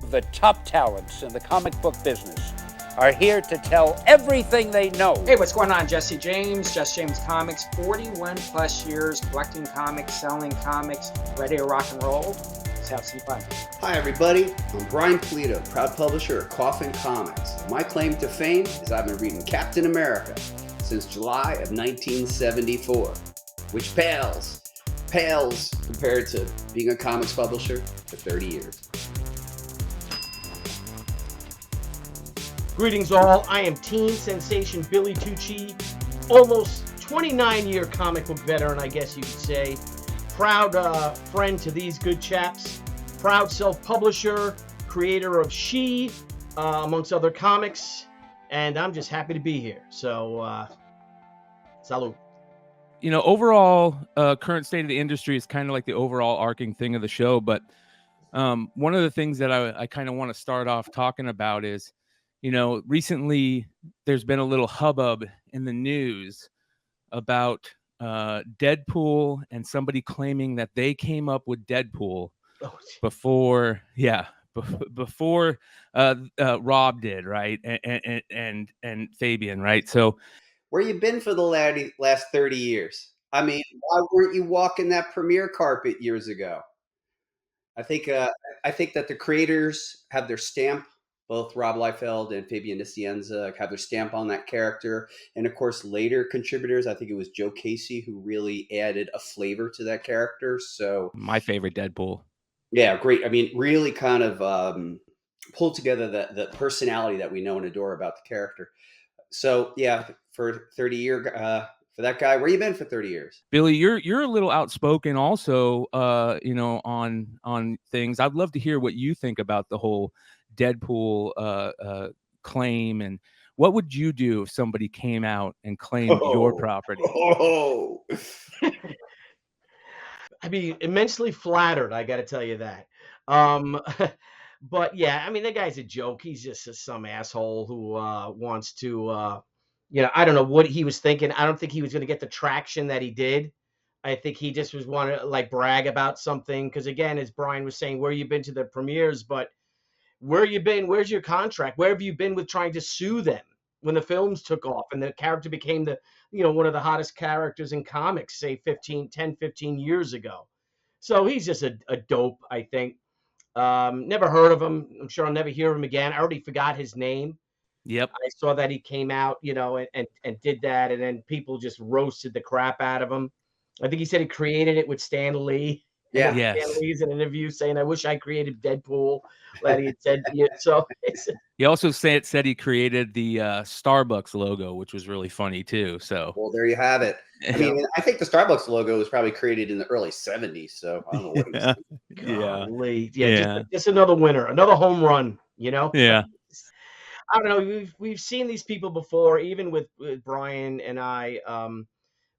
The top talents in the comic book business are here to tell everything they know. Hey, what's going on? Jesse James, Just James Comics, 41 plus years collecting comics, selling comics, ready to rock and roll. Let's have some fun. Hi everybody, I'm Bryan Pulido, proud publisher of Coffin Comics. My claim to fame is I've been reading Captain America since July of 1974, which pales compared to being a comics publisher for 30 years. Greetings all, I am teen sensation Billy Tucci, almost 29-year comic book veteran, I guess you could say. Proud friend to these good chaps, proud self-publisher, creator of She, amongst other comics, and I'm just happy to be here. So, salute. You know, overall, current state of the industry is kind of like the overall arcing thing of the show, but one of the things that I kind of want to start off talking about is, you know, recently there's been a little hubbub in the news about Deadpool and somebody claiming that they came up with Deadpool before Rob did, right? And Fabian, right? So where you been for the last 30 years? I mean, why weren't you walking that premiere carpet years ago? I think that the creators have their stamp. Both Rob Liefeld and Fabian Nicienza have their stamp on that character. And of course, later contributors, I think it was Joe Casey who really added a flavor to that character. So my favorite Deadpool. Yeah, great. I mean, really kind of pulled together the personality that we know and adore about the character. So yeah, for 30 years, for that guy, where you been for 30 years? Billy, you're a little outspoken also, you know, on things. I'd love to hear what you think about the whole Deadpool claim, and what would you do if somebody came out and claimed your property? I'd be immensely flattered, I got to tell you that. But yeah, I mean, the guy's a joke. He's just some asshole who wants to, you know, I don't know what he was thinking. I don't think he was going to get the traction that he did. I think he just was want to like brag about something. Because again, as Bryan was saying, where you been to the premieres, but where you been? Where's your contract? Where have you been with trying to sue them when the films took off and the character became the, you know, one of the hottest characters in comics, say 15 years ago. So he's just a dope, I think. Never heard of him. I'm sure I'll never hear him again. I already forgot his name. Yep. I saw that he came out, you know, and did that, and then people just roasted the crap out of him. I think he said he created it with Stan Lee. Yeah. Yes. Stan Lee's in an interview saying, "I wish I created Deadpool." That he had said. Yeah, so he also said he created the Starbucks logo, which was really funny too. So well, there you have it. I mean, I think the Starbucks logo was probably created in the early 70s. So I don't know what he was thinking. Just another winner, another home run. You know. Yeah. I don't know. We've seen these people before, even with Bryan and I.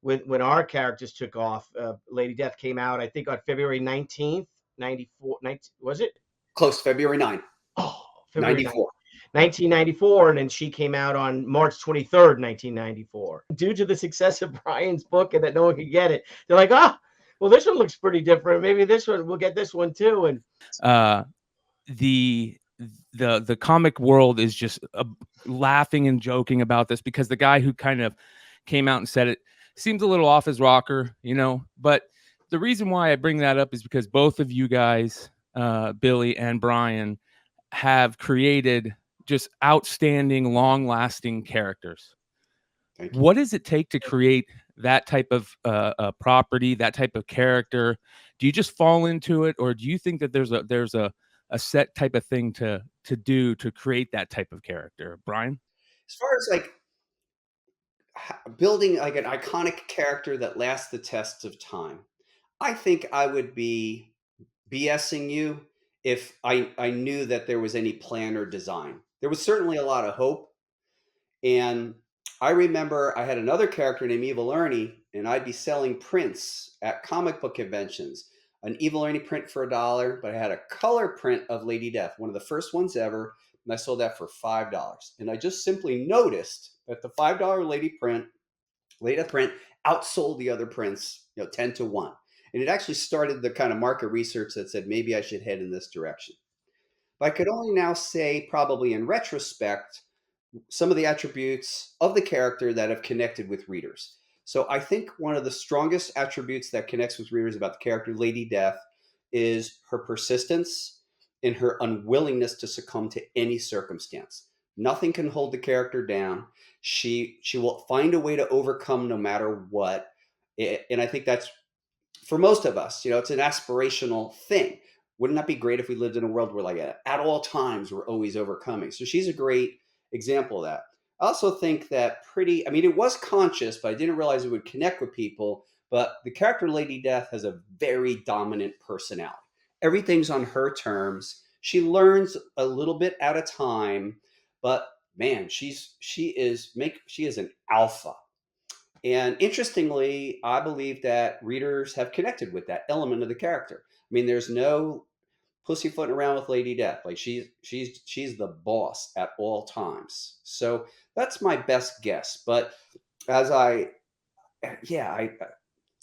When our characters took off, Lady Death came out, I think, on February 19th, 94. Was it? Close, February 9th. Oh, February 94. 1994, and then she came out on March 23rd, 1994. Due to the success of Bryan's book and that no one could get it, they're like, well, this one looks pretty different. Maybe this one, we'll get this one too. And the comic world is just laughing and joking about this because the guy who kind of came out and said it seems a little off his rocker, you know. But the reason why I bring that up is because both of you guys, Billy and Bryan, have created just outstanding, long-lasting characters. What does it take to create that type of property, that type of character? Do you just fall into it, or do you think that there's a set type of thing to do to create that type of character, Bryan? As far as like building like an iconic character that lasts the test of time, I think I would be BSing you if I knew that there was any plan or design. There was certainly a lot of hope. And I remember I had another character named Evil Ernie, and I'd be selling prints at comic book conventions. An Evil Ernie print for $1, but I had a color print of Lady Death, one of the first ones ever, and I sold that for $5. And I just simply noticed that the $5 Lady Death print outsold the other prints, 10-1. And it actually started the kind of market research that said maybe I should head in this direction. But I could only now say, probably in retrospect, some of the attributes of the character that have connected with readers. So I think one of the strongest attributes that connects with readers about the character Lady Death is her persistence and her unwillingness to succumb to any circumstance. Nothing can hold the character down. She will find a way to overcome no matter what. And I think that's, for most of us, it's an aspirational thing. Wouldn't that be great if we lived in a world where, like, at all times we're always overcoming? So she's a great example of that. I also think that it was conscious, but I didn't realize it would connect with people. But the character Lady Death has a very dominant personality. Everything's on her terms. She learns a little bit at a time, but man, she is an alpha. And interestingly, I believe that readers have connected with that element of the character. I mean, there's no pussyfooting around with Lady Death. Like, she's the boss at all times. So that's my best guess. But as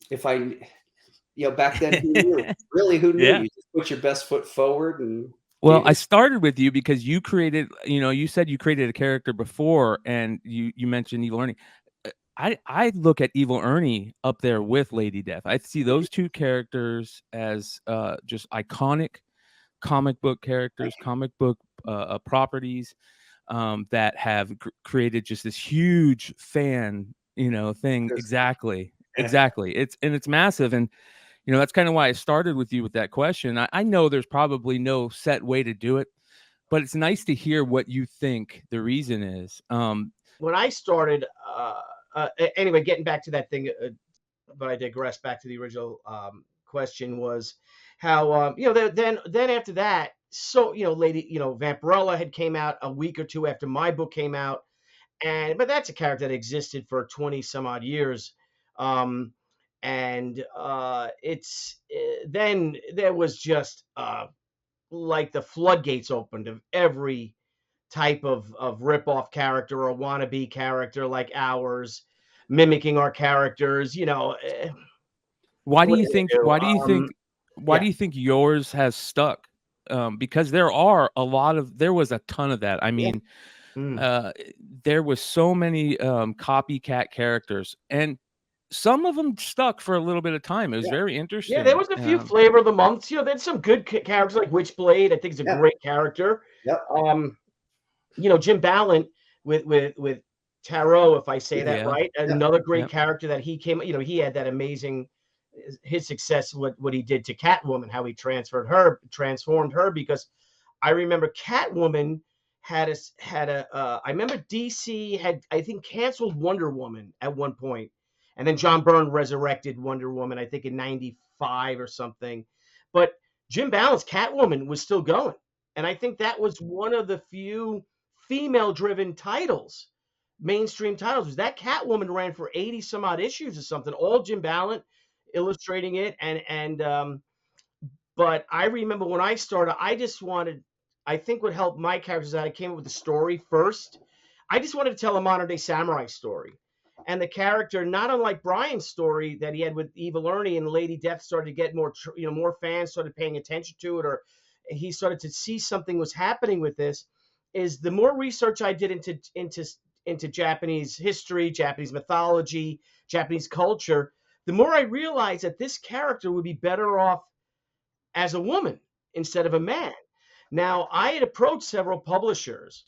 if I, back then, who knew? Really, who knew? Yeah. You just put your best foot forward and. Well, I started with you because you created, you said you created a character before, and you mentioned Evil Ernie. I look at Evil Ernie up there with Lady Death. I see those two characters as just iconic comic book characters, comic book properties that have created just this huge fan, thing. Exactly. It's massive. And that's kind of why I started with you with that question. I know there's probably no set way to do it, but it's nice to hear what you think the reason is. When I started, anyway, getting back to that thing, but I digress back to the original question, was how, then after that, so, Lady, Vampirella had came out a week or two after my book came out. But that's a character that existed for 20 some odd years. Then there was just like the floodgates opened of every type of rip-off character or wannabe character like ours, mimicking our characters. Why do you think? Why do you think yours has stuck? Because there was a ton of that. I mean, there was so many copycat characters, and some of them stuck for a little bit of time. It was very interesting. Yeah, there was a few flavor of the months. There's some good characters like Witchblade. I think is a great character. Yep. Jim Ballant with Tarot, if I say that right, another great character that he came. He had that amazing his success. What he did to Catwoman, how he transformed her. Because I remember Catwoman I remember DC had, I think, canceled Wonder Woman at one point. And then John Byrne resurrected Wonder Woman, I think in 95 or something. But Jim Ballant's Catwoman was still going. And I think that was one of the few female-driven titles, mainstream titles. Was that Catwoman ran for 80 some odd issues or something, all Jim Ballant illustrating it. But I remember when I started, I think what helped my characters that I came up with the story first. I just wanted to tell a modern day samurai story. And the character, not unlike Bryan's story that he had with Evil Ernie and Lady Death, started to get more fans started paying attention to it, or he started to see something was happening with this. Is the more research I did into Japanese history, Japanese mythology, Japanese culture, the more I realized that this character would be better off as a woman instead of a man. Now, I had approached several publishers,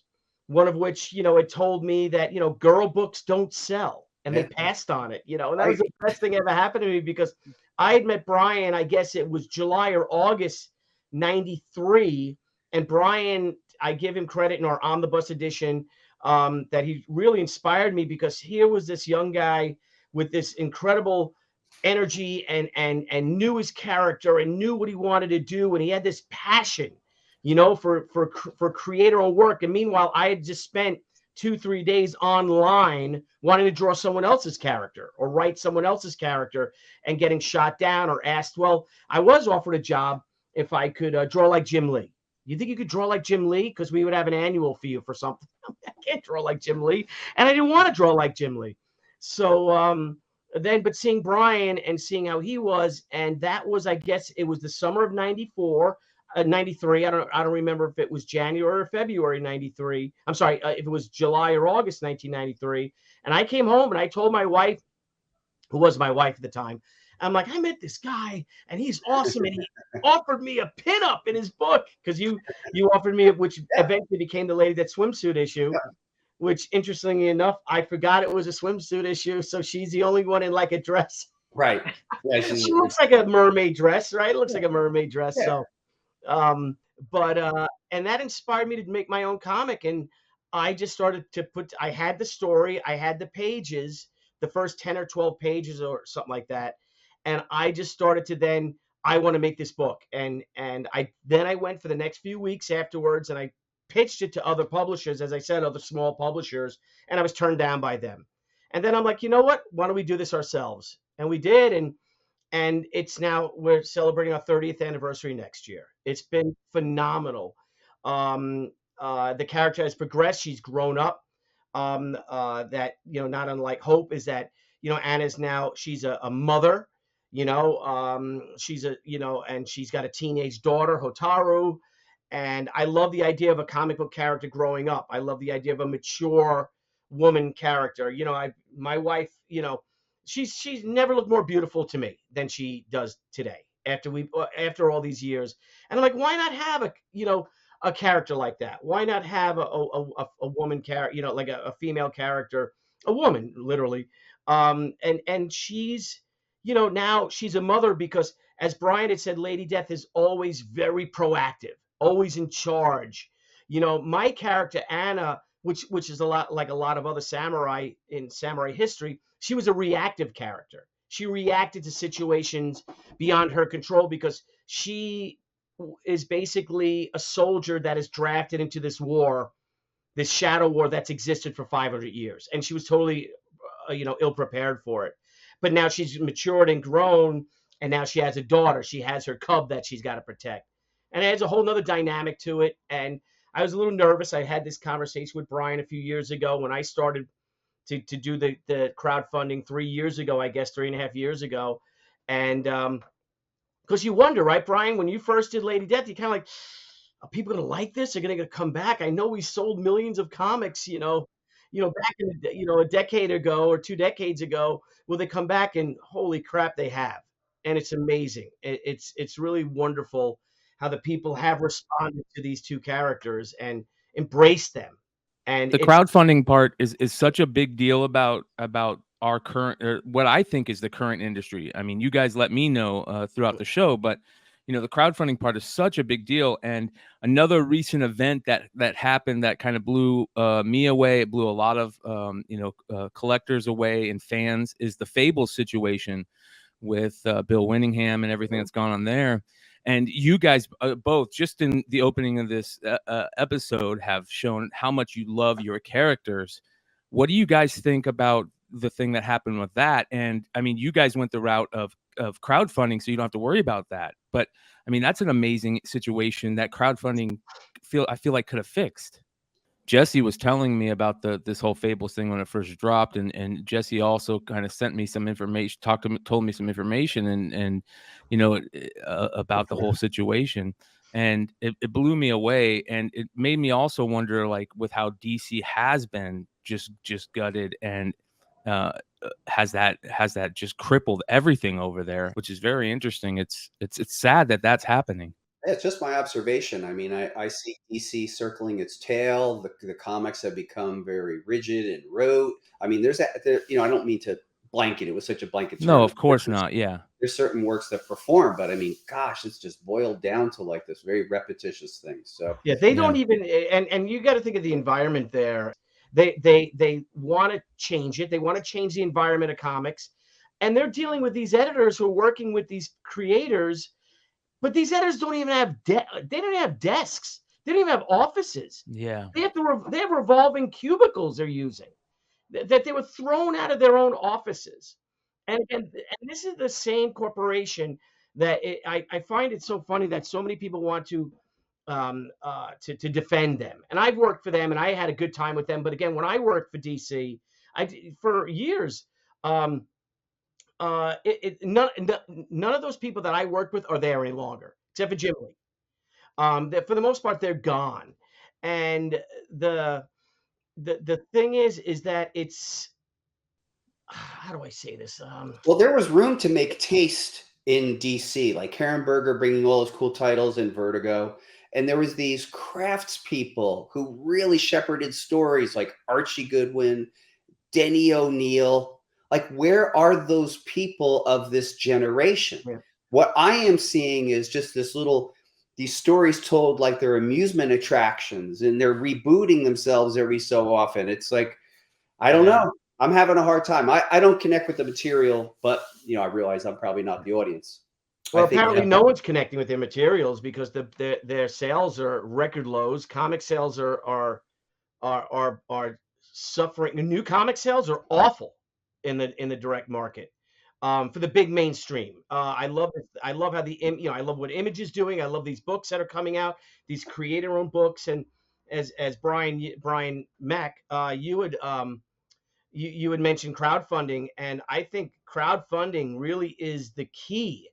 one of which, had told me that, girl books don't sell. And they passed on it, and that was the best thing ever happened to me, because I had met Bryan, I guess it was July or August 93. And Bryan, I give him credit in our omnibus edition, that he really inspired me, because here was this young guy with this incredible energy and knew his character and knew what he wanted to do. And he had this passion, for creator own work. And meanwhile, I had just spent 2-3 days online wanting to draw someone else's character or write someone else's character and getting shot down or asked. Well, I was offered a job if I could draw like Jim Lee. You think you could draw like Jim Lee? Because we would have an annual fee for something. I can't draw like Jim Lee. And I didn't want to draw like Jim Lee. So but seeing Bryan and seeing how he was, and that was, I guess it was the summer of 94. 93. I don't remember if it was January or February 93. I'm sorry, if it was July or August 1993. And I came home and I told my wife, who was my wife at the time, I'm like, I met this guy and he's awesome. And he offered me a pinup in his book because you offered me, which eventually became the Lady Death swimsuit issue. Which, interestingly enough, I forgot it was a swimsuit issue. So she's the only one in like a dress. Right. Yeah, She looks like a mermaid dress, right? It looks like a mermaid dress. Yeah. So, and that inspired me to make my own comic. And I just started to I had the story, I had the pages, the first 10 or 12 pages or something like that. And I just started to I want to make this book. And I went for the next few weeks afterwards and I pitched it to other publishers, as I said, other small publishers, and I was turned down by them. And then I'm like, you know what? Why don't we do this ourselves? And we did. And it's now, we're celebrating our 30th anniversary next year. It's been phenomenal. The character has progressed. She's grown up. That, not unlike Hope, is that, Anna's now, she's a mother, she's and she's got a teenage daughter, Hotaru. And I love the idea of a comic book character growing up. I love the idea of a mature woman character. My wife, she's never looked more beautiful to me than she does today after all these years. And I'm like, why not have a character like that? Why not have a woman character, like a female character, a woman, literally. And she's, now she's a mother because, as Bryan had said, Lady Death is always very proactive, always in charge. My character, Anna, which is a lot like a lot of other samurai in samurai history, she was a reactive character. She reacted to situations beyond her control because she is basically a soldier that is drafted into this war, this shadow war that's existed for 500 years. And she was totally, ill prepared for it. But now she's matured and grown, and now she has a daughter. She has her cub that she's got to protect. And it adds a whole nother dynamic to it. And I was a little nervous. I had this conversation with Bryan a few years ago when I started to do the crowdfunding 3 years ago, I guess 3.5 years ago. And because you wonder, right, Bryan, when you first did Lady Death, you kind of like, are people going to like this? Are going to come back? I know we sold millions of comics, back in a decade ago or 2 decades ago. Will they come back? And holy crap, they have. And it's amazing. It's really wonderful how the people have responded to these two characters and embraced them. And the crowdfunding part is such a big deal about our current, or what I think is the current industry. I mean, you guys let me know throughout the show, but the crowdfunding part is such a big deal. And another recent event that happened that kind of blew me away, it blew a lot of collectors away and fans, is the Fable situation with Bill Winningham and everything that's gone on there. And you guys both, just in the opening of this episode, have shown how much you love your characters. What do you guys think about the thing that happened with that? And I mean, you guys went the route of crowdfunding, so you don't have to worry about that. But I mean, that's an amazing situation that crowdfunding I feel like could have fixed. Jesse was telling me about this whole Fables thing when it first dropped, and Jesse also kind of sent me some information, told me some information, and about the whole situation, and it blew me away, and it made me also wonder, like, with how DC has been just gutted, and has that just crippled everything over there, which is very interesting. It's sad that that's happening. It's just my observation. I mean, I see DC circling its tail. The comics have become very rigid and rote. I mean, I don't mean to blanket it with such a blanket term. No, of course not. Yeah. There's certain works that perform, but I mean, gosh, it's just boiled down to like this very repetitious thing. So yeah, they don't even, and you got to think of the environment there. They want to change it. They want to change the environment of comics, and they're dealing with these editors who are working with these creators. But these editors don't even have they don't even have desks. They don't even have offices. Yeah, they have revolving cubicles they're using that they were thrown out of their own offices. And this is the same corporation that I find it so funny that so many people want to defend them. And I've worked for them and I had a good time with them. But again, when I worked for DC, for years. None of those people that I worked with are there any longer, except for Jim Lee. That for the most part they're gone. And the thing is that it's, how do I say this? Well, there was room to make taste in DC, like Herrenberger bringing all those cool titles in Vertigo. And there was these craftspeople who really shepherded stories like Archie Goodwin, Denny O'Neil. Like, where are those people of this generation? Yeah. What I am seeing is just these stories told like they're amusement attractions, and they're rebooting themselves every so often. It's like, I don't know. I'm having a hard time. I don't connect with the material, but I realize I'm probably not the audience. Well, I think apparently no one's connecting with their materials because their sales are record lows. Comic sales are suffering. The new comic sales are awful in the direct market. For the big mainstream, I love it. I love how I love what Image is doing. I love these books that are coming out, these creator-owned books. And as Bryan Mack, you had mentioned crowdfunding, and I think crowdfunding really is the key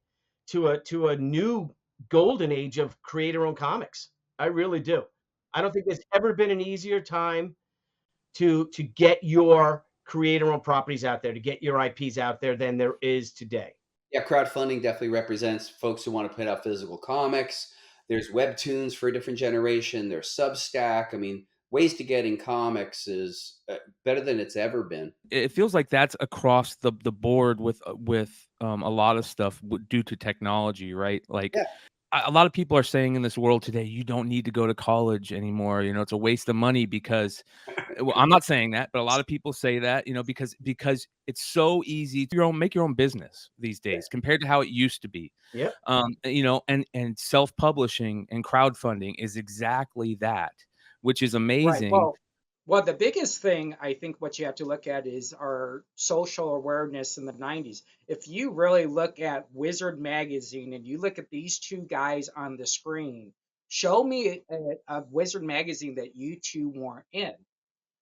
to a new golden age of creator-owned comics. I really do. I don't think there's ever been an easier time to get your creator-owned properties out there, to get your IPs out there than there is today. Yeah, crowdfunding definitely represents folks who want to put out physical comics. There's webtoons for a different generation. There's Substack. I mean, ways to get in comics is better than it's ever been. It feels like that's across the board with a lot of stuff due to technology, right? Like, Yeah. A lot of people are saying in this world today, you don't need to go to college anymore. It's a waste of money because, well, I'm not saying that, but a lot of people say that, because it's so easy to make your own business these days compared to how it used to be. Yeah. And self-publishing and crowdfunding is exactly that, which is amazing. Right. Well, the biggest thing I think what you have to look at is our social awareness in the 90s. If you really look at Wizard magazine and you look at these two guys on the screen, show me a Wizard magazine that you two weren't in.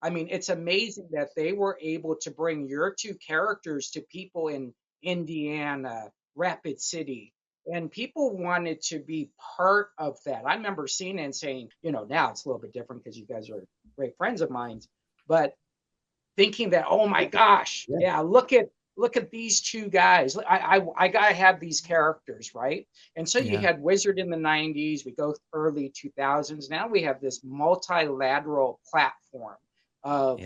I mean, it's amazing that they were able to bring your two characters to people in Indiana, Rapid City, and people wanted to be part of that. I remember seeing it and saying, now it's a little bit different because you guys are great friends of mine, but thinking that, oh my gosh, yeah, look at these two guys. I gotta have these characters, right? And so you had Wizard in the 90s, we go early 2000s. Now we have this multilateral platform of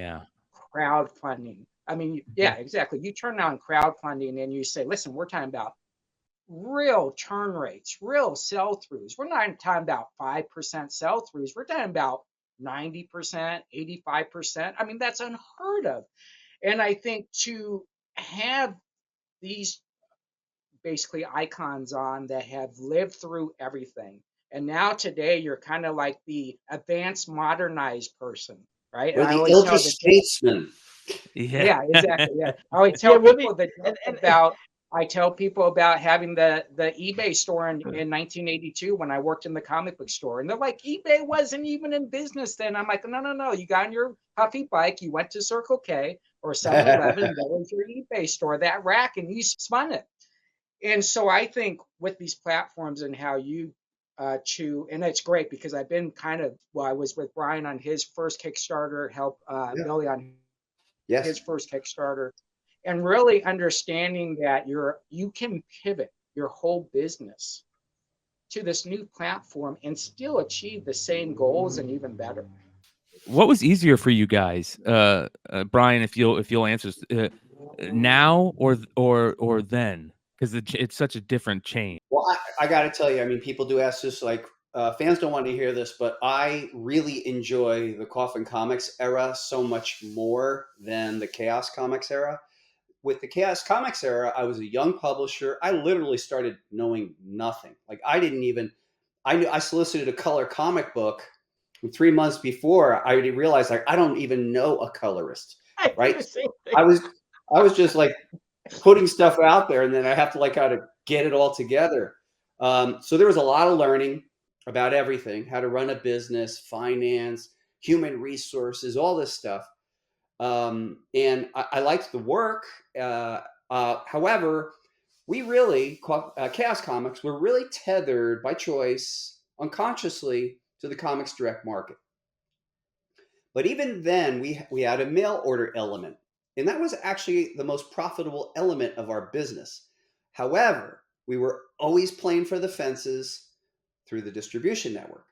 crowdfunding. I mean, yeah, exactly. You turn on crowdfunding and you say, listen, we're talking about real turn rates, real sell-throughs. We're not talking about 5% sell-throughs. We're talking about 90%, 85%. I mean, that's unheard of. And I think to have these basically icons on that have lived through everything. And now today you're kind of like the advanced modernized person, right? Or And I the always elder tell statesman. yeah, exactly. Yeah. I always tell people I tell people about having the eBay store in 1982 when I worked in the comic book store. And they're like, eBay wasn't even in business then. I'm like, no. You got on your puffy bike, you went to Circle K or 7-Eleven, that was your eBay store, that rack, and you spun it. And so I think with these platforms and how you chew, and it's great because I've been I was with Bryan on his first Kickstarter, help Billy on his first Kickstarter, and really understanding that you can pivot your whole business to this new platform and still achieve the same goals and even better. What was easier for you guys, Bryan? If you'll answer now or then, because it's such a different change. Well, I got to tell you, I mean, people do ask this, like, fans don't want to hear this, but I really enjoy the Coffin Comics era so much more than the Chaos Comics era. With the Chaos Comics era, I was a young publisher. I literally started knowing nothing. Like, I solicited a color comic book 3 months before. I realized, like, I don't even know a colorist, right? I was just like putting stuff out there, and then I have to like how to get it all together. So there was a lot of learning about everything, how to run a business, finance, human resources, all this stuff. And I liked the work. However, we really, Chaos Comics, were really tethered by choice unconsciously to the comics direct market. But even then, we had a mail order element, and that was actually the most profitable element of our business. However, we were always playing for the fences through the distribution network.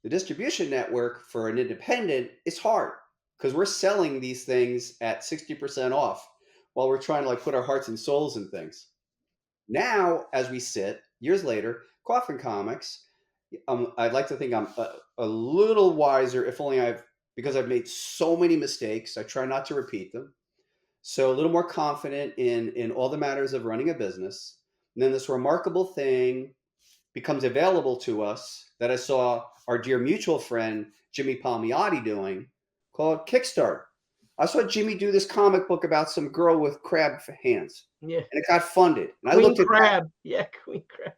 The distribution network for an independent is hard because we're selling these things at 60% off while we're trying to like put our hearts and souls in things. Now, as we sit years later, Coffin Comics, I'd like to think I'm a little wiser, if only because I've made so many mistakes. I try not to repeat them. So a little more confident in all the matters of running a business. And then this remarkable thing becomes available to us that I saw our dear mutual friend, Jimmy Palmiotti, doing, called Kickstarter. I saw Jimmy do this comic book about some girl with crab hands. Yeah. And it got funded. And Queen I looked Crab. at Yeah, Queen Crab.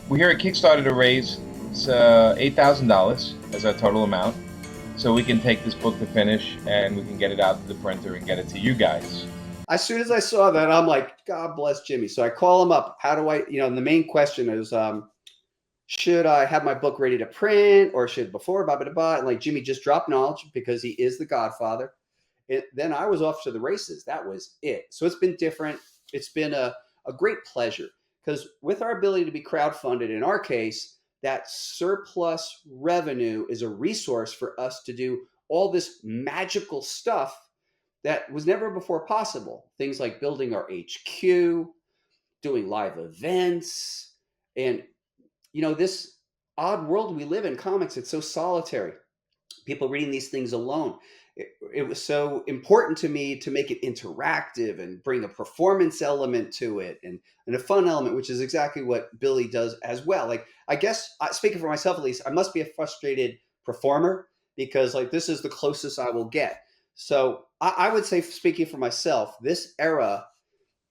We're here at Kickstarter to raise $8,000 as our total amount, so we can take this book to finish and we can get it out to the printer and get it to you guys. as soon as I saw that, I'm like, God bless Jimmy. So I call him up. How do I, and the main question is, should I have my book ready to print or should before, blah, blah, blah. And like Jimmy just dropped knowledge because he is the godfather. Then I was off to the races. That was it. So it's been different. It's been a great pleasure because with our ability to be crowdfunded, in our case, that surplus revenue is a resource for us to do all this magical stuff that was never before possible. Things like building our HQ, doing live events, and this odd world we live in, comics, it's so solitary. People reading these things alone. It was so important to me to make it interactive and bring a performance element to it and a fun element, which is exactly what Billy does as well. Like, I guess, speaking for myself at least, I must be a frustrated performer because like this is the closest I will get. So I would say, speaking for myself, this era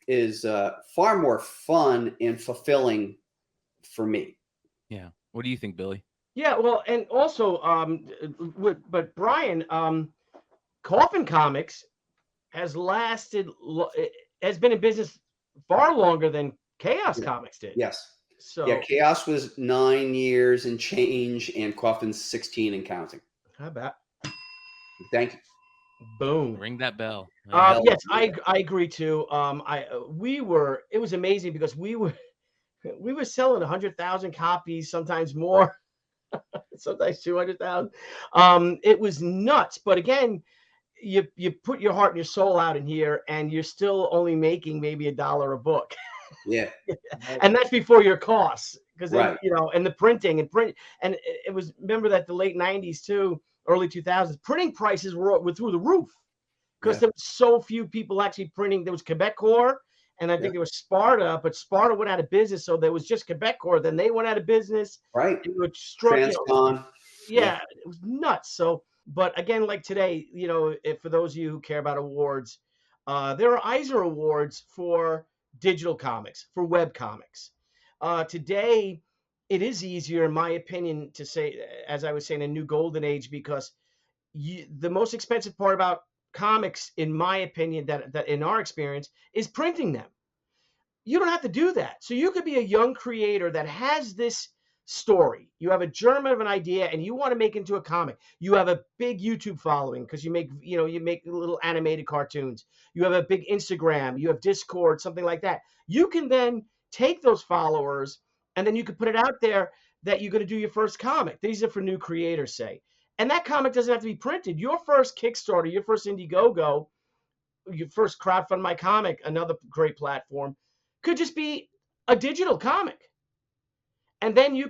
is far more fun and fulfilling for me. Yeah. What do you think, Billy? Yeah, well, and also, but Bryan, Coffin Comics has been in business far longer than Chaos Comics did. Yes. So yeah, Chaos was 9 years and change, and Coffin's 16 and counting. How about? Thank you. Boom. Ring that bell. Yes, I agree too. It was amazing because we were selling 100,000 copies, sometimes more, sometimes 200,000. It was nuts. But again, you put your heart and your soul out in here, and you're still only making maybe $1 a book. Yeah. And that's before your costs, because Right. and the printing and it was, remember that the late 90s too, early 2000s, printing prices were through the roof because there were so few people actually printing. There was Quebecor, and I think there was Sparta, but Sparta went out of business, so there was just Quebecor. Then they went out of business. Right. It was struck. Transcon. Yeah, it was nuts. So, but again, like today, if for those of you who care about awards, there are Eisner Awards for digital comics, for web comics. Today, it is easier, in my opinion, to say, as I was saying, a new golden age, because the most expensive part about comics, in my opinion, that in our experience, is printing them. You don't have to do that. So you could be a young creator that has this story. You have a germ of an idea and you want to make it into a comic. You have a big YouTube following because you make little animated cartoons. You have a big Instagram, you have Discord, something like that. You can then take those followers and then you can put it out there that you're going to do your first comic. These are for new creators, say. And that comic doesn't have to be printed. Your first Kickstarter, your first Indiegogo, your first Crowdfund My Comic, another great platform, could just be a digital comic. And then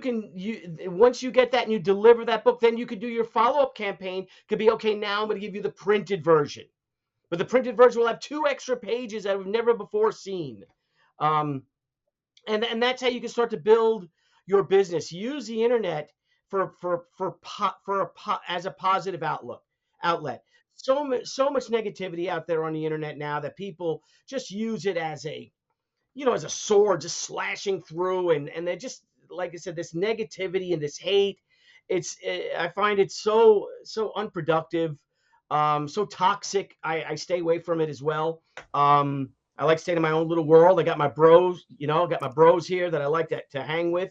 once you get that and you deliver that book, then you could do your follow-up campaign. Could be, okay, now I'm going to give you the printed version. But the printed version will have 2 extra pages that we've never before seen. And that's how you can start to build your business. Use the internet as a positive outlet. So much negativity out there on the internet now that people just use it as a sword, just slashing through, and they're just, like I said, this negativity and this hate. I find it so unproductive, so toxic. I stay away from it as well. I like staying in my own little world. I got my bros, here that I like to hang with.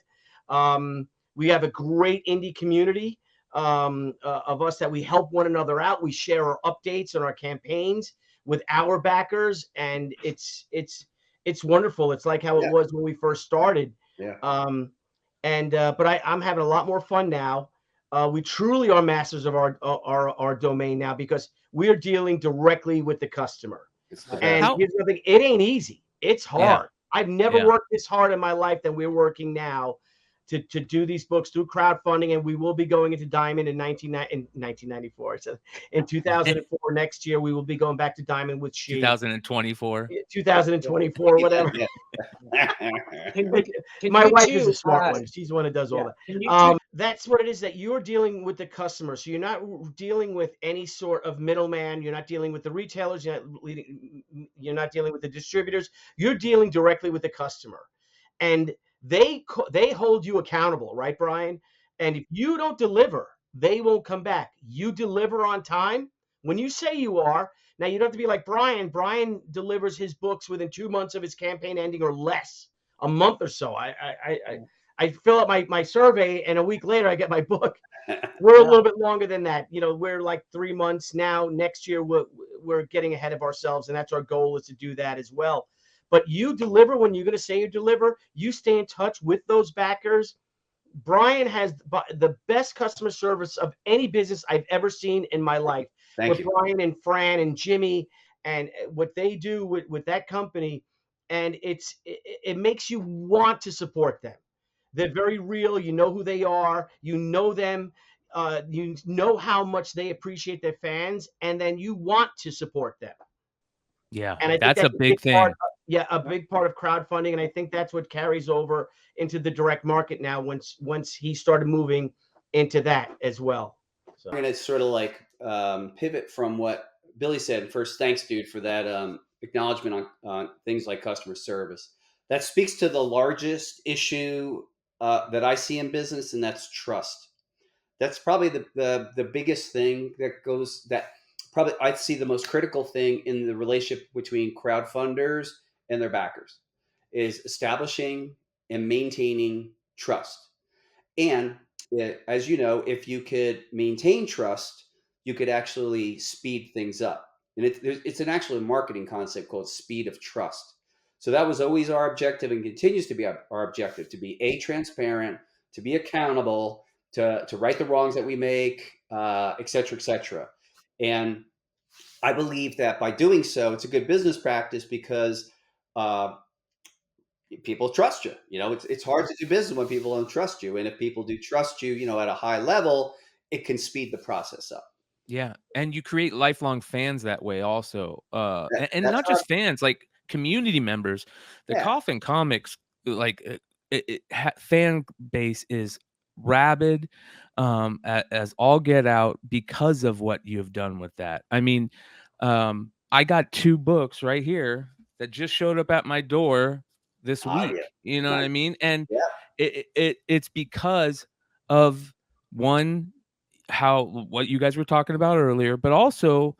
We have a great indie community of us that we help one another out. We share our updates on our campaigns with our backers, and it's wonderful. It's like how it was when we first started. Yeah. But I'm having a lot more fun now. We truly are masters of our domain now because we are dealing directly with the customer. And here's the thing, it ain't easy. It's hard. I've never worked this hard in my life than we're working now to do these books through crowdfunding, and we will be going into Diamond in 1994. So in 2004, next year, we will be going back to Diamond with She. 2024. 2024, whatever. My wife is a smart one. She's the one that does all that. That's what it is, that you're dealing with the customer. So you're not dealing with any sort of middleman. You're not dealing with the retailers. You're not dealing with the distributors. You're dealing directly with the customer. And they hold you accountable, right, Bryan? And if you don't deliver, they won't come back. You deliver on time when you say you are. Now, you don't have to be like Bryan. Bryan delivers his books within 2 months of his campaign ending or less, a month or so. I fill out my survey, and a week later I get my book. We're a little bit longer than that. We're like 3 months now. Next year we're getting ahead of ourselves, and that's our goal, is to do that as well. But you deliver when you're going to say you deliver. You stay in touch with those backers. Bryan has the best customer service of any business I've ever seen in my life. With Bryan and Fran and Jimmy and what they do with that company. And it makes you want to support them. They're very real. You know who they are. You know them. You know how much they appreciate their fans. And then you want to support them. Yeah, and I think that's a big thing. A big part of crowdfunding, and I think that's what carries over into the direct market now. Once he started moving into that as well. So I'm gonna sort of like pivot from what Billy said. First, thanks, dude, for that acknowledgement on things like customer service. That speaks to the largest issue that I see in business, and that's trust. That's probably the biggest thing that probably I'd see the most critical thing in the relationship between crowdfunders and their backers is establishing and maintaining trust. And as you know, if you could maintain trust, you could actually speed things up. And it's an actual marketing concept called speed of trust. So that was always our objective and continues to be our objective, to be transparent, to be accountable, to right the wrongs that we make, et cetera, et cetera. And I believe that by doing so, it's a good business practice because people trust you. It's hard to do business when people don't trust you. And if people do trust you, at a high level, it can speed the process up. Yeah. And you create lifelong fans that way also. And not just fans, like community members. The Coffin Comics, like fan base is rabid as all get out because of what you've done with that. I mean, I got 2 books right here that just showed up at my door this week. You know what I mean? And it's because of what you guys were talking about earlier, but also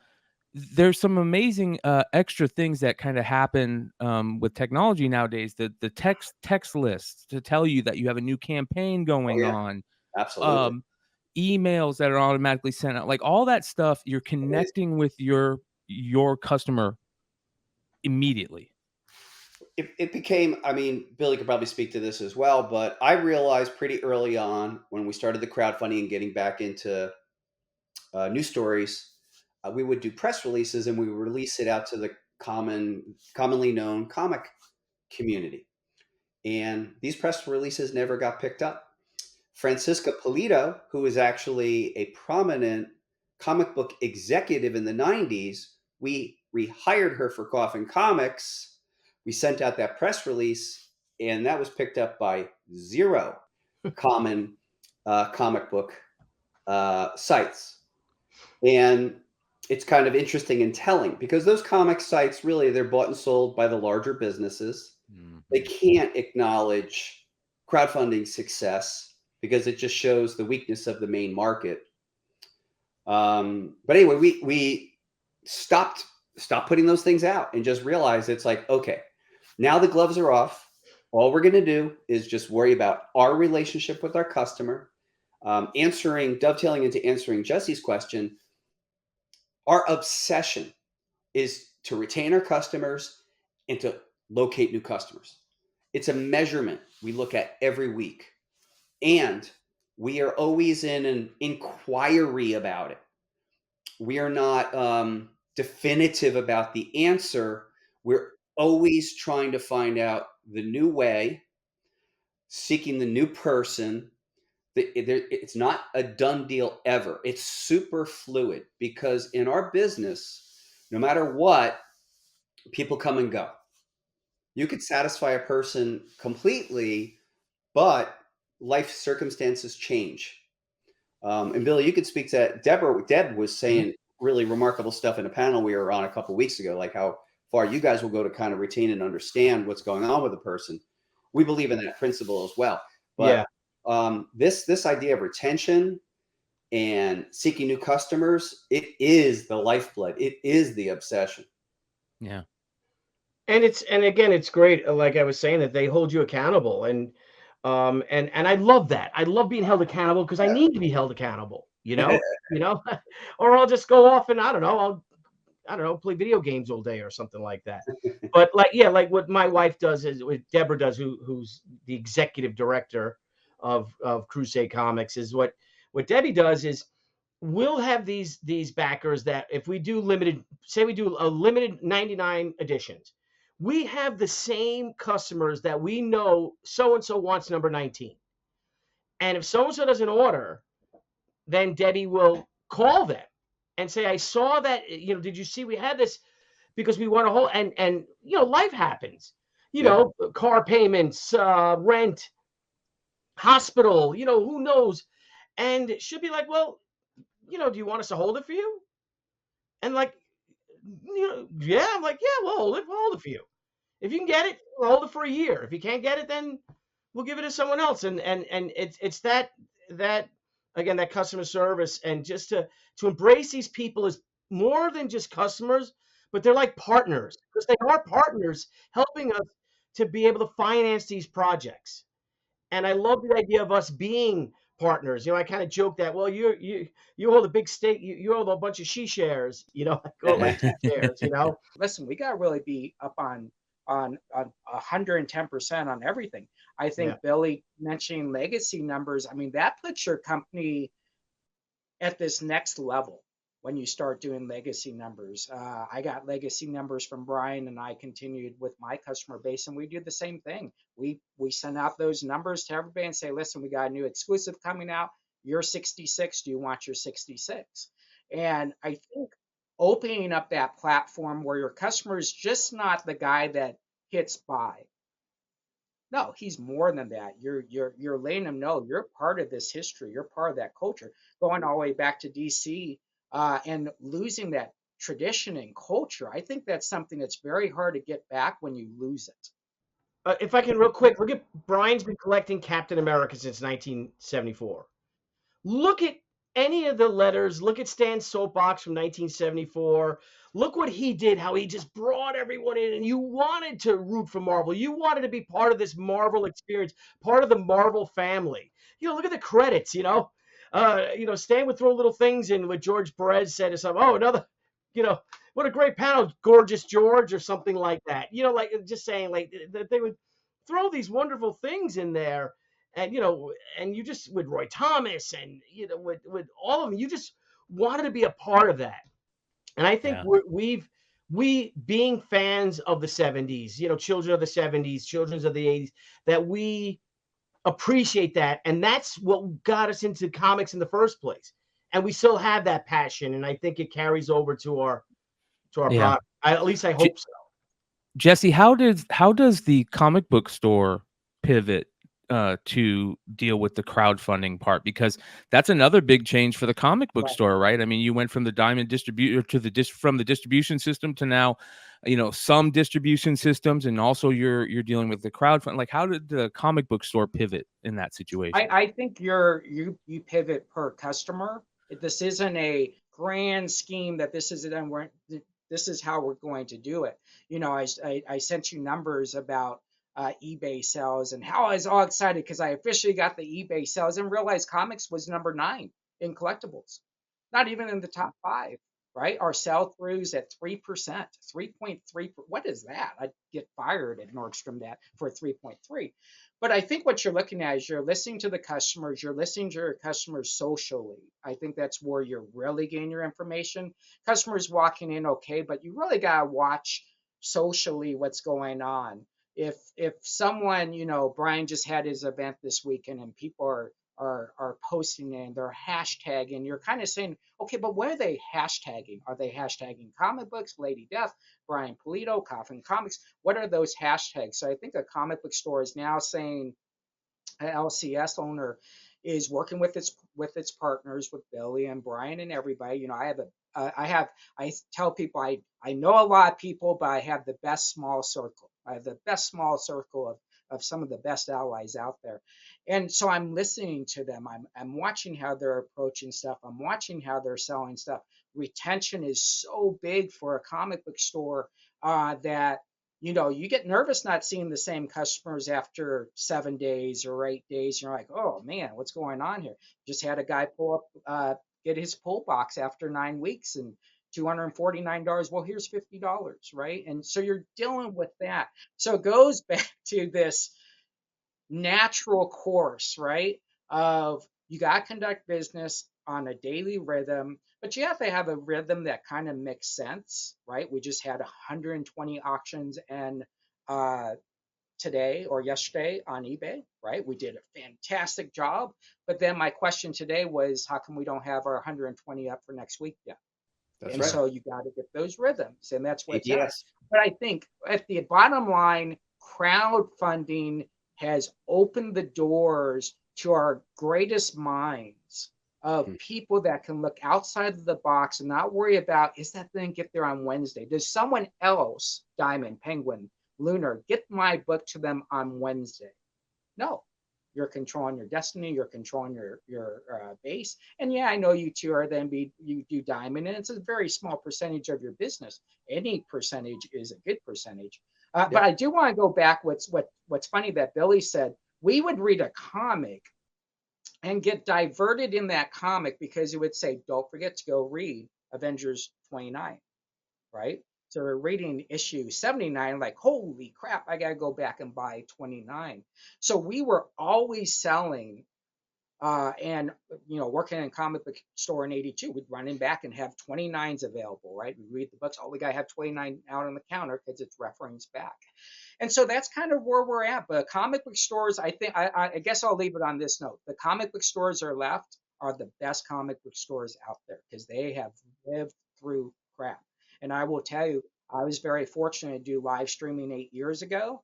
there's some amazing extra things that kind of happen with technology nowadays. The text lists to tell you that you have a new campaign going on. Absolutely. Emails that are automatically sent out, like all that stuff. You're connecting with your customer immediately. It became, Billy could probably speak to this as well, but I realized pretty early on when we started the crowdfunding and getting back into news stories, we would do press releases and we would release it out to the commonly known comic community. And these press releases never got picked up. Francisca Pulido, who was actually a prominent comic book executive in the 90s, we rehired her for Coffin Comics. We sent out that press release, and that was picked up by 0 common comic book sites. And it's kind of interesting and telling because those comic sites, really, they're bought and sold by the larger businesses. Mm-hmm. They can't acknowledge crowdfunding success because it just shows the weakness of the main market. But anyway, we stopped putting those things out and just realized it's like, okay, now the gloves are off. All we're going to do is just worry about our relationship with our customer. Dovetailing into answering Jesse's question, our obsession is to retain our customers and to locate new customers. It's a measurement we look at every week. And we are always in an inquiry about it. We are not definitive about the answer. We're always trying to find out the new way, seeking the new person. It's not a done deal ever. It's super fluid because in our business, no matter what, people come and go. You could satisfy a person completely, but life circumstances change. And Billy, you could speak to Deborah. Deb was saying really remarkable stuff in a panel we were on a couple of weeks ago, like how far you guys will go to kind of retain and understand what's going on with a person. We believe in that principle as well. But this idea of retention and seeking new customers, it is the lifeblood. It is the obsession. Yeah. And again, it's great. Like I was saying, that they hold you accountable, and I love that. I love being held accountable because I need to be held accountable. You know, or I'll just go off and I don't know, play video games all day or something like that. But like what my wife does is what Deborah does, who's the executive director of Crusade Comics, is what Debbie does is we'll have these backers that if we do we do a limited 99 editions, we have the same customers that we know so-and-so wants number 19. And if so-and-so doesn't order, then Debbie will call them and say, I saw that, did you see we had this? Because we want to hold, and life happens, car payments, rent, hospital, who knows? And she'll be like, well, do you want us to hold it for you? And like, yeah, I'm like, yeah, we'll hold it for you. If you can get it, we'll hold it for a year. If you can't get it, then we'll give it to someone else. And it's that again, that customer service, and just to embrace these people as more than just customers, but they're like partners, because they are partners helping us to be able to finance these projects. And I love the idea of us being partners. I kind of joke that, well, you hold a big stake, you hold a bunch of she shares, I go like two shares, Listen, we got to really be up on 110% on everything. I think Billy mentioning legacy numbers, I mean, that puts your company at this next level when you start doing legacy numbers. I got legacy numbers from Bryan, and I continued with my customer base, and we do the same thing. We send out those numbers to everybody and say, listen, we got a new exclusive coming out. You're 66. Do you want your 66? And I think opening up that platform where your customer is just not the guy that hits buy. No, he's more than that. You're letting him know you're part of this history. You're part of that culture. Going all the way back to DC and losing that tradition and culture. I think that's something that's very hard to get back when you lose it. If I can real quick, look at Bryan's been collecting Captain America since 1974. Look at any of the letters. Look at Stan's soapbox from 1974. Look what he did, how he just brought everyone in, and you wanted to root for Marvel. You wanted to be part of this Marvel experience, part of the Marvel family. Look at the credits, Stan would throw little things in what George Perez said to something. Oh, another, what a great panel, Gorgeous George, or something like that. Like just saying, like, that they would throw these wonderful things in there. And, and you just, with Roy Thomas and, with all of them, you just wanted to be a part of that. And I think we being fans of the 70s, children of the 70s, children of the 80s, that we appreciate that. And that's what got us into comics in the first place. And we still have that passion. And I think it carries over to our product. At least I hope so. Jesse, how does the comic book store pivot to deal with the crowdfunding part? Because that's another big change for the comic book store, right? I mean, you went from the diamond distributor to from the distribution system to now, some distribution systems, and also you're dealing with the crowdfunding. Like, how did the comic book store pivot in that situation? I think you pivot per customer. This isn't a grand scheme that this is how we're going to do it. I sent you numbers about eBay sales, and how I was all excited because I officially got the eBay sales and realized comics was number 9 in collectibles, not even in the top 5. Right? Our sell throughs at 3%, 3.3. What is that? I'd get fired at Nordstrom that for 3.3. But I think what you're looking at is you're listening to the customers, you're listening to your customers socially. I think that's where you're really getting your information. Customers walking in, okay, but you really got to watch socially what's going on. If someone, Bryan just had his event this weekend and people are posting and they're hashtagging, you're kind of saying, okay, but what are they hashtagging? Are they hashtagging comic books, Lady Death, Bryan Pulido, Coffin Comics? What are those hashtags? So I think a comic book store is now saying, an LCS owner is working with its partners, with Billy and Bryan and everybody. I tell people I know a lot of people, but I have the best small circle. I have the best small circle of some of the best allies out there. And so I'm listening to them. I'm watching how they're approaching stuff. I'm watching how they're selling stuff. Retention is so big for a comic book store that you get nervous not seeing the same customers after 7 days or 8 days. You're like, oh man, what's going on here? Just had a guy pull up, get his pull box after 9 weeks and $249. Well, here's $50, right? And so you're dealing with that. So it goes back to this natural course, right? Of you got to conduct business on a daily rhythm, but you have to have a rhythm that kind of makes sense, right? We just had 120 auctions and today or yesterday on eBay, right? We did a fantastic job. But then my question today was, how come we don't have our 120 up for next week yet? That's And right. so you got to get those rhythms, and that's what's up. Yes. But I think at the bottom line, crowdfunding has opened the doors to our greatest minds of people that can look outside of the box and not worry about, is that thing get there on Wednesday? Does someone else, Diamond, Penguin, Lunar, get my book to them on Wednesday? No. You're controlling your destiny. You're controlling your base. And yeah, I know you two are you do Diamond, and it's a very small percentage of your business. Any percentage is a good percentage. But I do want to go back. What's funny that Billy said, we would read a comic and get diverted in that comic because it would say, don't forget to go read Avengers 29, right? So we're reading issue 79, like, holy crap, I got to go back and buy 29. So we were always selling and, working in a comic book store in 82, we'd run in back and have 29s available, right? We read the books. Oh, we got to have 29 out on the counter because it's reference back. And so that's kind of where we're at. But comic book stores, I think, I guess I'll leave it on this note. The comic book stores are the best comic book stores out there because they have lived through crap. And I will tell you, I was very fortunate to do live streaming 8 years ago.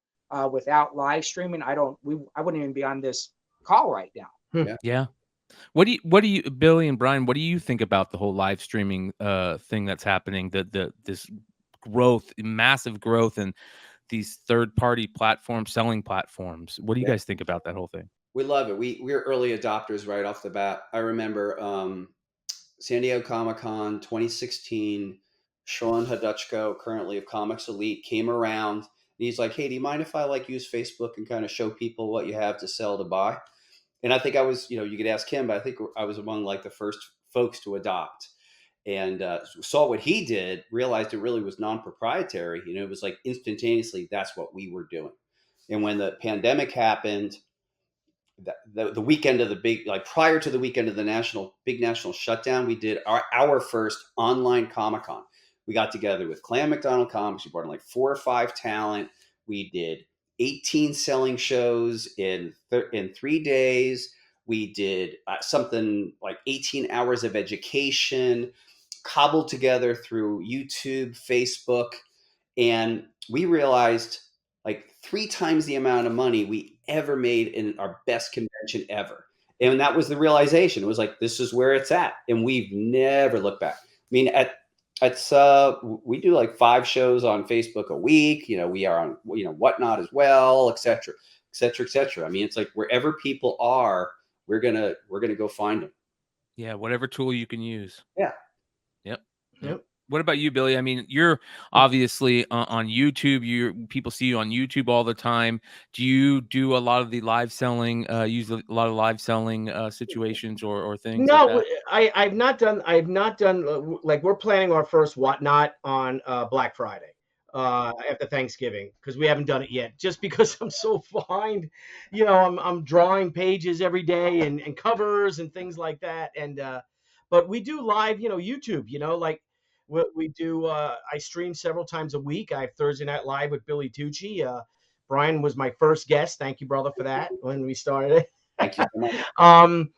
Without live streaming, I wouldn't even be on this call right now. Yeah. What do you, Billy and Bryan, what do you think about the whole live streaming thing that's happening? This growth, massive growth, and these third-party platforms, selling platforms. What do you guys think about that whole thing? We love it. We're early adopters right off the bat. I remember San Diego Comic-Con 2016, Sean Haduchko, currently of Comics Elite, came around and he's like, hey, do you mind if I use Facebook and kind of show people what you have to sell to buy? And I think I was, you could ask him, but I think I was among the first folks to adopt, and saw what he did, realized it really was non-proprietary. It was instantaneously, that's what we were doing. And when the pandemic happened, the weekend of the big, prior to the weekend of the big national shutdown, we did our first online Comic-Con. We got together with Clan McDonald Comics. We brought in 4 or 5 talent. We did 18 selling shows in 3 days. We did something like 18 hours of education, cobbled together through YouTube, Facebook, and we realized 3 times the amount of money we ever made in our best convention ever. And that was the realization. It was this is where it's at. And we've never looked back. I mean, we do 5 shows on Facebook a week. We are on, Whatnot as well, et cetera, et cetera, et cetera. I mean, it's wherever people are, we're going to go find them. Yeah. Whatever tool you can use. Yeah. Yep. Yep. What about you, Billy? I mean, you're obviously on YouTube. People see you on YouTube all the time. Do you do a lot of the live selling? Use a lot of live selling situations or things like No, that? I've not done. Like we're planning our first whatnot on Black Friday after Thanksgiving because we haven't done it yet. Just because I'm so behind, I'm drawing pages every day and covers and things like that. And but we do live, YouTube. Like we do. I stream several times a week. I have Thursday Night Live with Billy Tucci. Bryan was my first guest. Thank you, brother, for that when we started Thank you it. so much.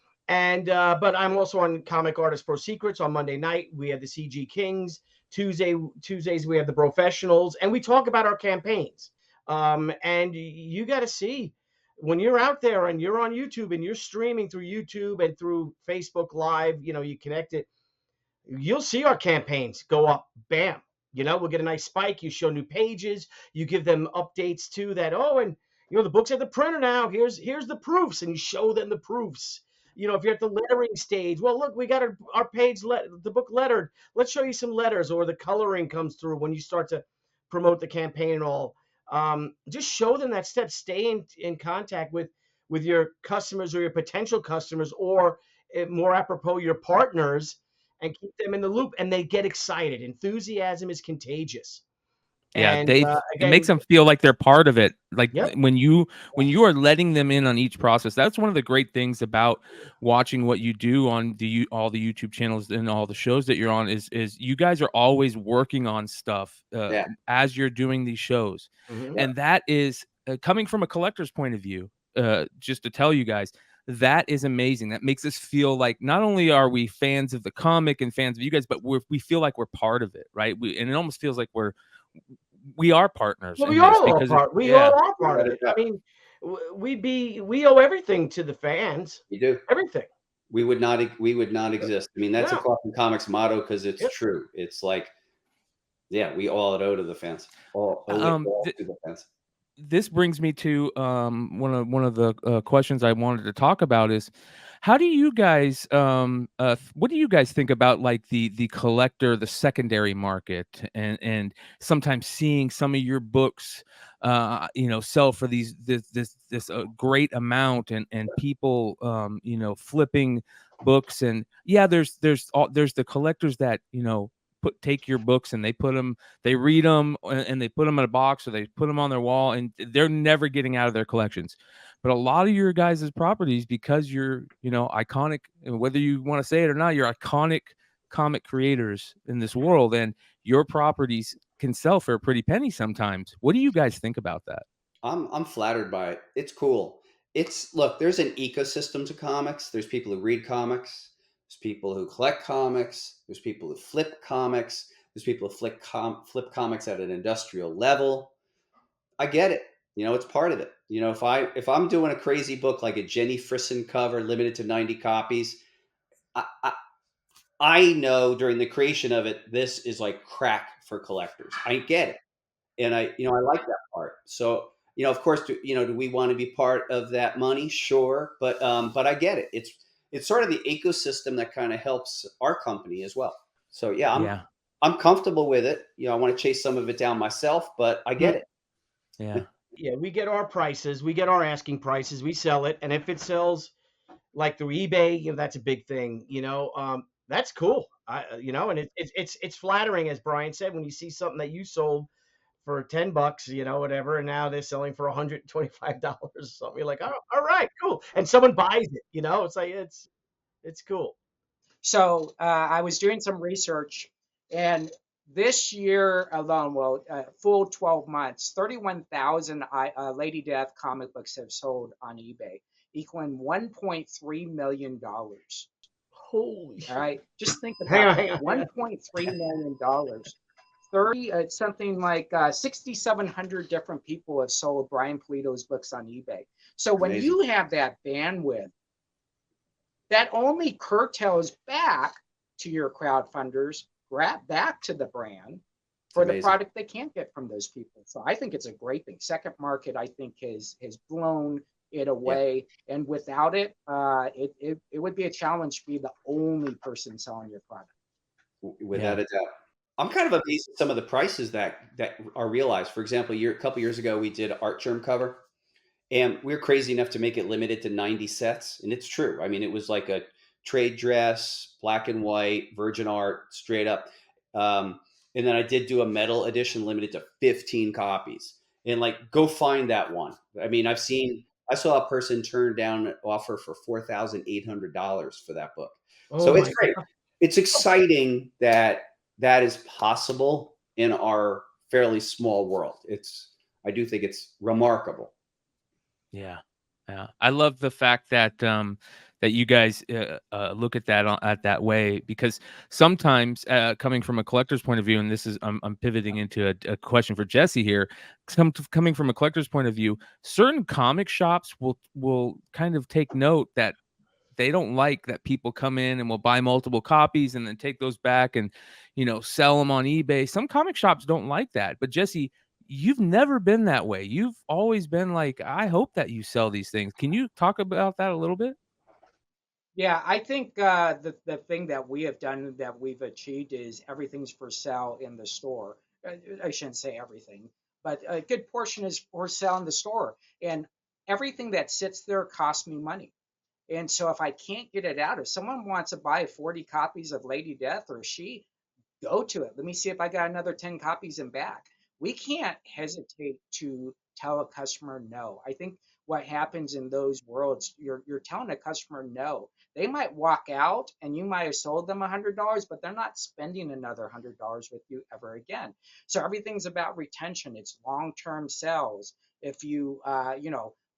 But I'm also on Comic Artist Pro Secrets on Monday night. We have the CG Kings. Tuesdays we have the Professionals, and we talk about our campaigns. And you got to see when you're out there and you're on YouTube and you're streaming through YouTube and through Facebook Live. You connect it. You'll see our campaigns go up. Bam. We'll get a nice spike. You show new pages. You give them updates too. That and the book's at the printer now. Here's the proofs, and you show them the proofs. If you're at the lettering stage, well, look, we got our page, the book lettered. Let's show you some letters, or the coloring comes through when you start to promote the campaign and all. Just show them that step. Stay in contact with your customers or your potential customers, or more apropos, your partners, and keep them in the loop. And they get excited. Enthusiasm is contagious. Yeah, And it makes again, them feel like they're part of it. Like yep. when you are letting them in on each process. That's one of the great things about watching what you do on all the YouTube channels and all the shows that you're on is you guys are always working on stuff as you're doing these shows. Mhm. And that is coming from a collector's point of view, just to tell you guys, that is amazing. That makes us feel like not only are we fans of the comic and fans of you guys, but we feel like we're part of it, right? And it almost feels like we are partners Well, in we this all are because part. We all are part of it. I mean, we owe everything to the fans. You do. Everything. We would not exist. I mean, that's a Coffin Comics motto because it's true. It's like, we all owe to the fans. All to the fans. This brings me to one of the questions I wanted to talk about is how do you guys what do you guys think about like the collector, the secondary market, and sometimes seeing some of your books sell for this great amount and people flipping books, and there's the collectors that take your books and they read them and they put them in a box or they put them on their wall and they're never getting out of their collections. But a lot of your guys' properties, because you're iconic, whether you want to say it or not, you're iconic comic creators in this world, and your properties can sell for a pretty penny sometimes. What do you guys think about that? I'm flattered by it. It's cool. Look, there's an ecosystem to comics. There's people who read comics. There's people who collect comics. There's people who flip comics. There's people who flip comics at an industrial level. I get it. It's part of it. If I'm doing a crazy book like a Jenny Frisson cover, limited to 90 copies, I know during the creation of it, this is like crack for collectors. I get it, and I like that part. So of course, do we want to be part of that money? Sure, but I get it. It's sort of the ecosystem that kind of helps our company as well. So I'm comfortable with it. I want to chase some of it down myself, but I get it. Yeah, we get our prices, we get our asking prices, we sell it, and if it sells like through eBay, that's a big thing. That's cool. And it's flattering, as Bryan said, when you see something that you sold for $10, whatever, and now they're selling for $125 or something. You're like, oh, all right, cool, and someone buys it. It's like it's cool. So I was doing some research, and this year alone, full 12 months, 31,000 Lady Death comic books have sold on eBay, equaling $1.3 million. Holy shit. All right, just think about it. $1.3 million. Something like 6,700 different people have sold Bryan Pulido's books on eBay. So when you have that bandwidth, that only curtails back to your crowdfunders, back to the brand for the product they can't get from those people. So I think it's a great thing. Second Market, I think, has blown it away. And without it, it would be a challenge to be the only person selling your product. Without a doubt. I'm kind of amazed at some of the prices that are realized. For example, a couple years ago, we did Art Germ cover, and we were crazy enough to make it limited to 90 sets. And it's true. I mean, it was like a trade dress, black and white, virgin art, straight up. And then I did do a metal edition limited to 15 copies. And like, go find that one. I mean, I saw a person turn down an offer for $4,800 for that book. So Oh it's my great. It's exciting that that is possible in our fairly small world. I do think it's remarkable. Yeah, yeah. I love the fact that that you guys look at that way, because sometimes coming from a collector's point of view, and this is I'm pivoting into a question for Jesse here. Coming from a collector's point of view, certain comic shops will kind of take note that they don't like that people come in and will buy multiple copies and then take those back and, sell them on eBay. Some comic shops don't like that. But Jesse, you've never been that way. You've always been like, I hope that you sell these things. Can you talk about that a little bit? Yeah, I think the thing that we have done that we've achieved is everything's for sale in the store. I shouldn't say everything, but a good portion is for sale in the store, and everything that sits there costs me money. And so if I can't get it out, if someone wants to buy 40 copies of Lady Death or She, go to it. Let me see if I got another 10 copies in back. We can't hesitate to tell a customer no. I think what happens in those worlds, you're telling a customer no. They might walk out and you might have sold them $100, but they're not spending another $100 with you ever again. So everything's about retention. It's long-term sales. If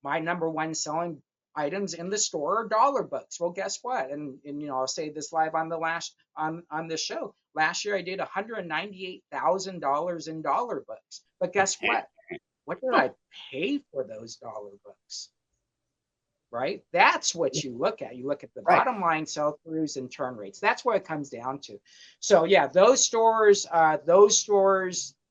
my number one selling items in the store are dollar books. Well, guess what? And I'll say this live on on this show. Last year I did $198,000 in dollar books. But guess what? What did I pay for those dollar books? Right? That's what you look at. You look at the bottom line sell-throughs and turn rates. That's what it comes down to. So yeah, those stores,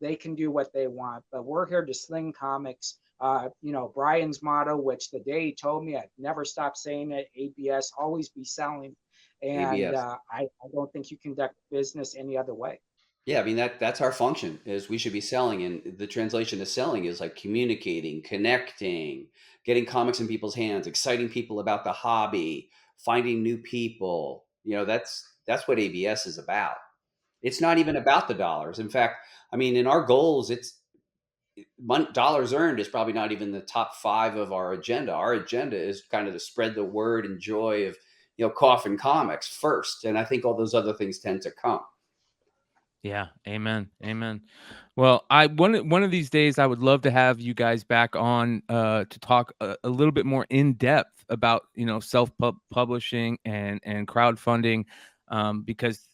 they can do what they want, but we're here to sling comics. Bryan's motto, which the day he told me, I'd never stop saying it, ABS, always be selling. And I don't think you conduct business any other way. Yeah, I mean, that's our function, is we should be selling. And the translation of selling is like communicating, connecting, getting comics in people's hands, exciting people about the hobby, finding new people. That's what ABS is about. It's not even about the dollars. In fact, I mean, in our goals, dollars earned is probably not even the top 5 of our agenda. Our agenda is kind of to spread the word and joy of, Coffin Comics first. And I think all those other things tend to come. Yeah. Amen. Amen. Well, one of these days I would love to have you guys back on to talk a little bit more in depth about, self-publishing and crowdfunding. Because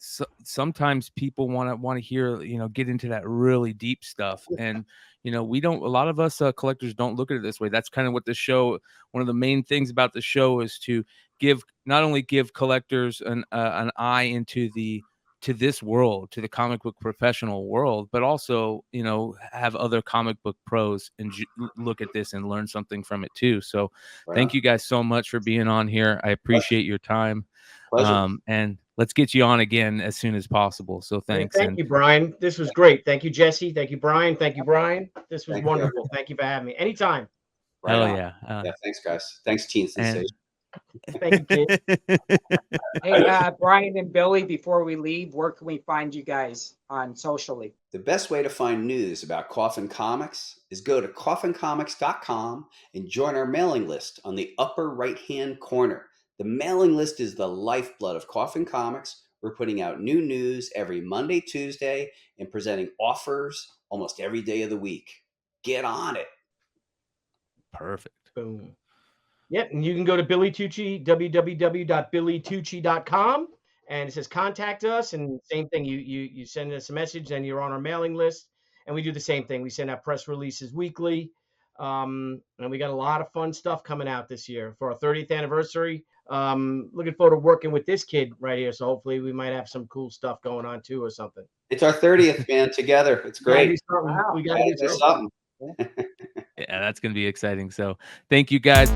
sometimes people want to hear, get into that really deep stuff. And, a lot of us collectors don't look at it this way. That's kind of what the show, one of the main things about the show is to not only give collectors an eye into to this world, to the comic book professional world, but also, have other comic book pros and look at this and learn something from it too. So thank you guys so much for being on here. I appreciate your time. Pleasure. And let's get you on again as soon as possible. So thanks. Thank you, Bryan. This was great. Thank you, Jesse. Thank you, Bryan. Thank you, Bryan. This was wonderful. Thank you for having me. Anytime. Hell yeah. Yeah, thanks, guys. Thanks, Teen Sensation. Thank you, kid. Hey, Bryan and Billy, before we leave, where can we find you guys on socially? The best way to find news about Coffin Comics is go to coffincomics.com and join our mailing list on the upper right-hand corner. The mailing list is the lifeblood of Coffin Comics. We're putting out new news every Monday, Tuesday, and presenting offers almost every day of the week. Get on it. Perfect. Boom. Yep, and you can go to Billy Tucci, www.billytucci.com, and it says contact us, and same thing, you send us a message, and you're on our mailing list, and we do the same thing. We send out press releases weekly, and we got a lot of fun stuff coming out this year for our 30th anniversary. Looking forward to working with this kid right here, so hopefully we might have some cool stuff going on too or something. It's our 30th, man, together. It's great. We got to do something. something. Yeah, that's going to be exciting. So thank you guys.